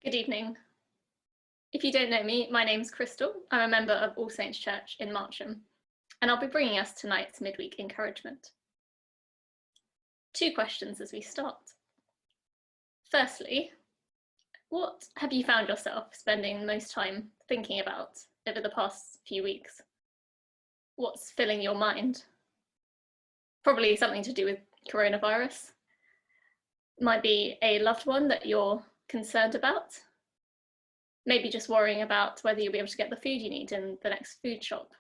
Good evening. If you don't know me, my name's Chrystal. I'm a member of All Saints Church in Marcham, and I'll be bringing us tonight's midweek encouragement. 2 questions as we start. Firstly, what have you found yourself spending most time thinking about over the past few weeks? What's filling your mind? Probably something to do with coronavirus. Might be a loved one that you're concerned about. Maybe just worrying about whether you'll be able to get the food you need in the next food shop.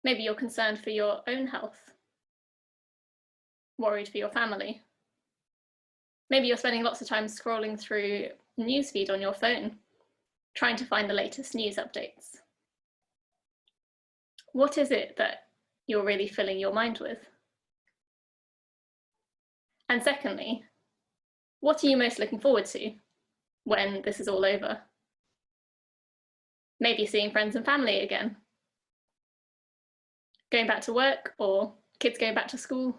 Maybe you're concerned for your own health, worried for your family. Maybe you're spending lots of time scrolling through newsfeed on your phone, trying to find the latest news updates. What is it that you're really filling your mind with? And secondly, what are you most looking forward to when this is all over? Maybe seeing friends and family again, going back to work, or kids going back to school,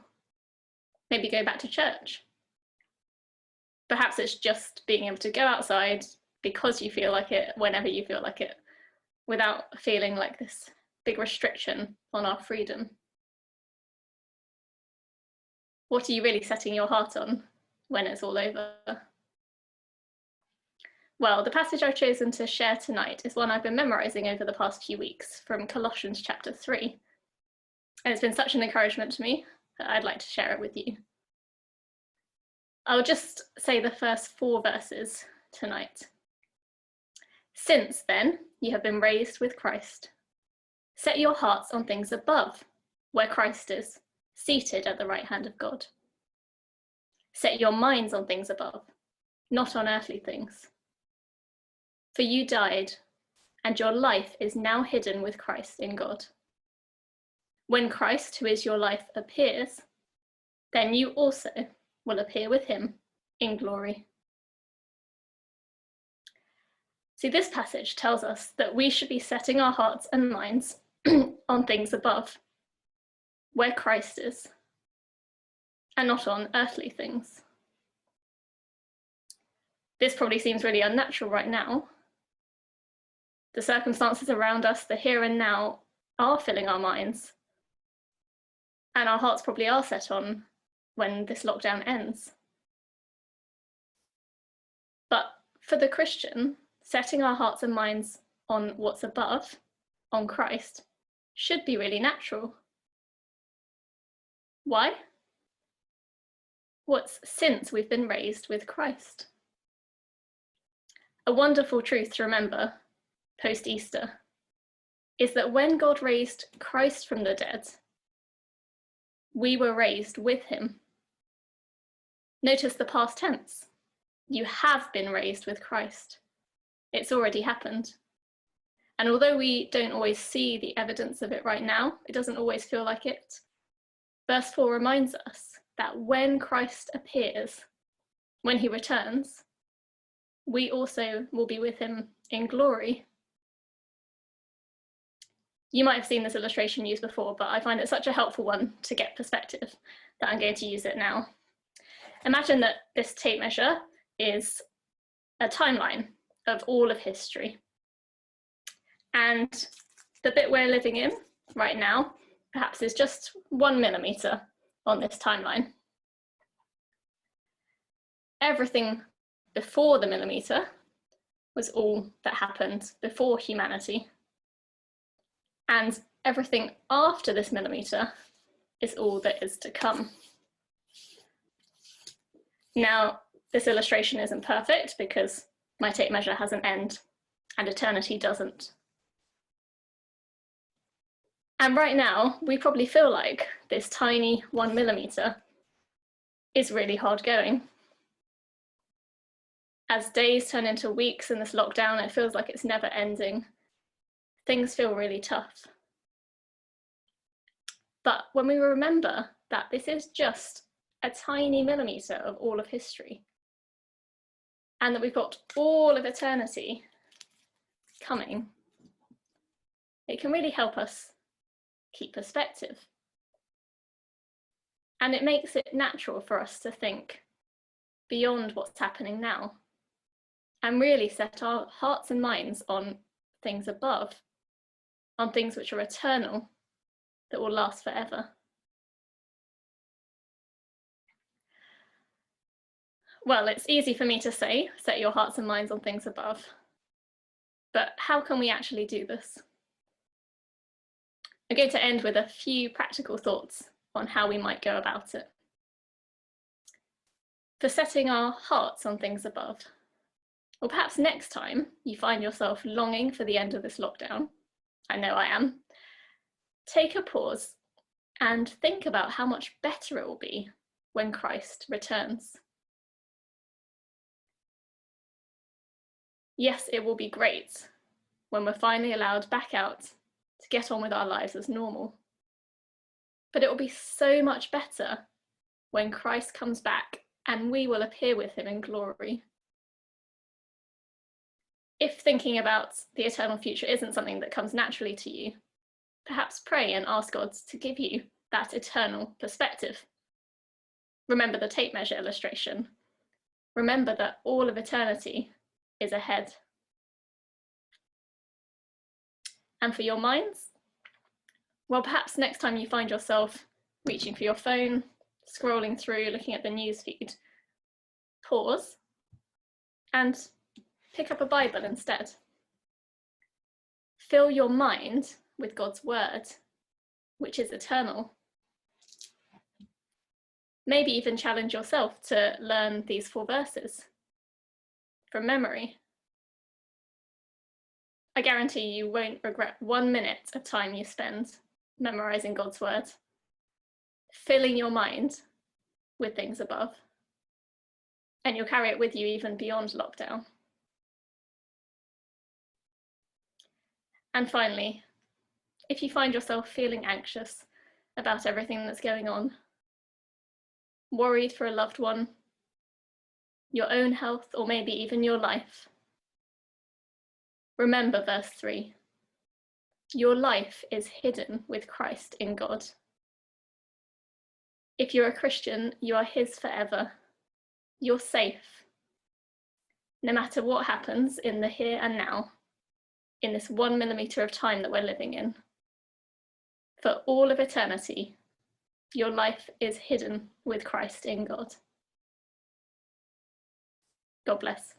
maybe going back to church. Perhaps it's just being able to go outside because you feel like it, whenever you feel like it, without feeling like this big restriction on our freedom. What are you really setting your heart on when it's all over? Well, the passage I've chosen to share tonight is one I've been memorising over the past few weeks from Colossians chapter 3. And it's been such an encouragement to me that I'd like to share it with you. I'll just say the first 4 verses tonight. Since then, you have been raised with Christ. Set your hearts on things above, where Christ is, seated at the right hand of God. Set your minds on things above, not on earthly things. For you died, and your life is now hidden with Christ in God. When Christ, who is your life, appears, then you also will appear with him in glory. See, this passage tells us that we should be setting our hearts and minds on things above, where Christ is, and not on earthly things. This probably seems really unnatural right now. The circumstances around us, the here and now, are filling our minds, and our hearts probably are set on when this lockdown ends. But for the Christian, setting our hearts and minds on what's above, on Christ, should be really natural. Why? What's since we've been raised with Christ? A wonderful truth to remember post-Easter is that when God raised Christ from the dead, we were raised with him. Notice the past tense. You have been raised with Christ. It's already happened. And although we don't always see the evidence of it right now, it doesn't always feel like it, verse 4 reminds us that when Christ appears, when he returns, we also will be with him in glory. You might have seen this illustration used before, but I find it such a helpful one to get perspective that I'm going to use it now. Imagine that this tape measure is a timeline of all of history. And the bit we're living in right now, perhaps is just 1 millimeter on this timeline. Everything before the millimeter was all that happened before humanity. And everything after this millimeter is all that is to come. Now, this illustration isn't perfect because my tape measure has an end and eternity doesn't. And right now, we probably feel like this tiny 1 millimeter is really hard going. As days turn into weeks in this lockdown, it feels like it's never ending. Things feel really tough. But when we remember that this is just a tiny millimeter of all of history, and that we've got all of eternity coming, it can really help us keep perspective. And it makes it natural for us to think beyond what's happening now. and really set our hearts and minds on things above, on things which are eternal, that will last forever. Well, it's easy for me to say, set your hearts and minds on things above. But how can we actually do this? I'm going to end with a few practical thoughts on how we might go about it. For setting our hearts on things above, or perhaps next time you find yourself longing for the end of this lockdown, I know I am, take a pause and think about how much better it will be when Christ returns. Yes, it will be great when we're finally allowed back out to get on with our lives as normal. But it will be so much better when Christ comes back and we will appear with him in glory. If thinking about the eternal future isn't something that comes naturally to you, perhaps pray and ask God to give you that eternal perspective. Remember the tape measure illustration. Remember that all of eternity is ahead. And for your minds, well, perhaps next time you find yourself reaching for your phone, scrolling through, looking at the news feed, pause and pick up a Bible instead. Fill your mind with God's word, which is eternal. Maybe even challenge yourself to learn these 4 verses from memory. I guarantee you won't regret 1 minute of time you spend memorizing God's word, filling your mind with things above, and you'll carry it with you even beyond lockdown. And finally, if you find yourself feeling anxious about everything that's going on, worried for a loved one, your own health, or maybe even your life, remember verse 3. Your life is hidden with Christ in God. If you're a Christian, you are his forever. You're safe. No matter what happens in the here and now, in this 1 millimeter of time that we're living in, for all of eternity, your life is hidden with Christ in God. God bless.